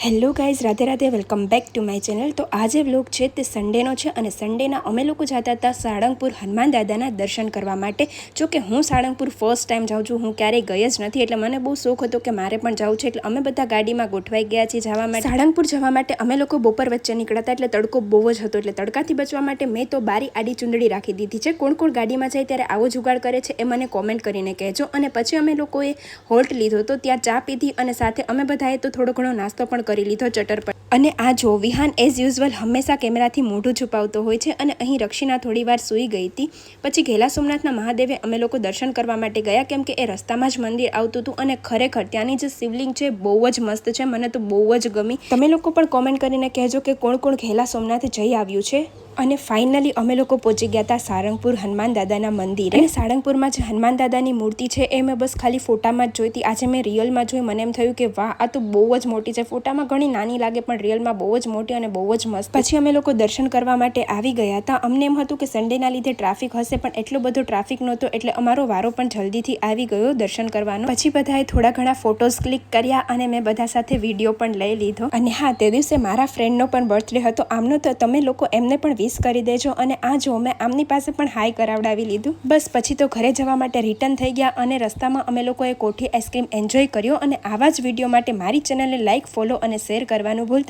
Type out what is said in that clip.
Hello guys, Radhe Radhe, welcome back to my channel. તો આજે vlog છે તે સન્ડેનો છે અને સન્ડેના અમે લોકો જતા હતા સાળંગપુર હનુમાન દાદાના દર્શન કરવા માટે। જો કે હું સાળંગપુર ફર્સ્ટ ટાઈમ જાઉં છું, હું ક્યારેય ગઈ જ નથી, એટલે મને બહુ શોખ હતો કે મારે પણ જવું છે। એટલે અમે બધા ગાડીમાં ગોઠવાઈ ગયા છીએ જવા માટે। સાળંગપુર જવા માટે અમે લોકો બપોર વચ્ચે નીકળ્યા હતા, એટલે તડકો બહુ જ હતો, એટલે તડકાથી બચવા માટે મેં તો બારી આડી ચૂંદડી રાખી દીધી છે। કોણ કોણ ગાડીમાં જાય ત્યારે આવો જુગાડ કરે છે એ મને કોમેન્ટ કરીને કહેજો। અને પછી અમે લોકોએ હોલ્ટ લીધો તો ત્યાં ચા પીધી અને સાથે અમે બધાએ તો થોડો ઘણો નાસ્તો પણ કરી લીધો ચટર પર। અને આ જો વિહાન એઝ યુઝ્યુઅલ હંમેશા કેમેરાથી મોઢું છુપાવતો હોય છે અને અહીં રક્ષિના થોડી વાર સૂઈ ગઈ હતી। પછી ઘેલા સોમનાથના મહાદેવે અમે લોકો દર્શન કરવા માટે ગયા, કેમ કે એ રસ્તામાં જ મંદિર આવતું હતું અને ખરેખર ત્યાંની જે શિવલિંગ છે બહુ જ મસ્ત છે, મને તો બહુ જ ગમી। તમે લોકો પણ કોમેન્ટ કરીને કહેજો કે કોણ કોણ ઘેલા સોમનાથ જઈ આવ્યું છે। અને ફાઇનલી અમે લોકો પહોંચી ગયા હતા સાળંગપુર હનુમાન દાદાના મંદિરે। અને સાળંગપુરમાં જે હનુમાન દાદાની મૂર્તિ છે એ મેં બસ ખાલી ફોટામાં જ જોઈ હતી, આજે મેં રિયલમાં જોઈ, મને એમ થયું કે વાહ, આ તો બહુ જ મોટી છે। ફોટામાં ઘણી નાની લાગે પણ રિયલમાં બહુ જ મોટી અને બહુ જ મસ્ત। પછી અમે લોકો દર્શન કરવા માટે આવી ગયા હતા। અમને એમ હતું કે સન્ડેના લીધે ટ્રાફિક હશે, પણ એટલો બધો ટ્રાફિક નહોતો, એટલે અમારો વારો પણ જલ્દીથી આવી ગયો દર્શન કરવાનો। પછી બધાએ થોડા ઘણા ફોટોઝ ક્લિક કર્યા અને મેં બધા સાથે વિડીયો પણ લઈ લીધો। અને હા, તે દિવસે મારા ફ્રેન્ડનો પણ બર્થડે હતો, આમનો તો તમે લોકો એમને પણ વિશ કરી દેજો। અને આ જો મેં આમની પાસે પણ હાઈ કરાવડાવી લીધું। બસ પછી તો ઘરે જવા માટે રિટર્ન થઈ ગયા અને રસ્તામાં અમે લોકોએ કોઠી આઈસ્ક્રીમ એન્જોય કર્યો। અને આવા જ વિડીયો માટે મારી ચેનલને લાઇક, ફોલો અને શેર કરવાનું ભૂલતા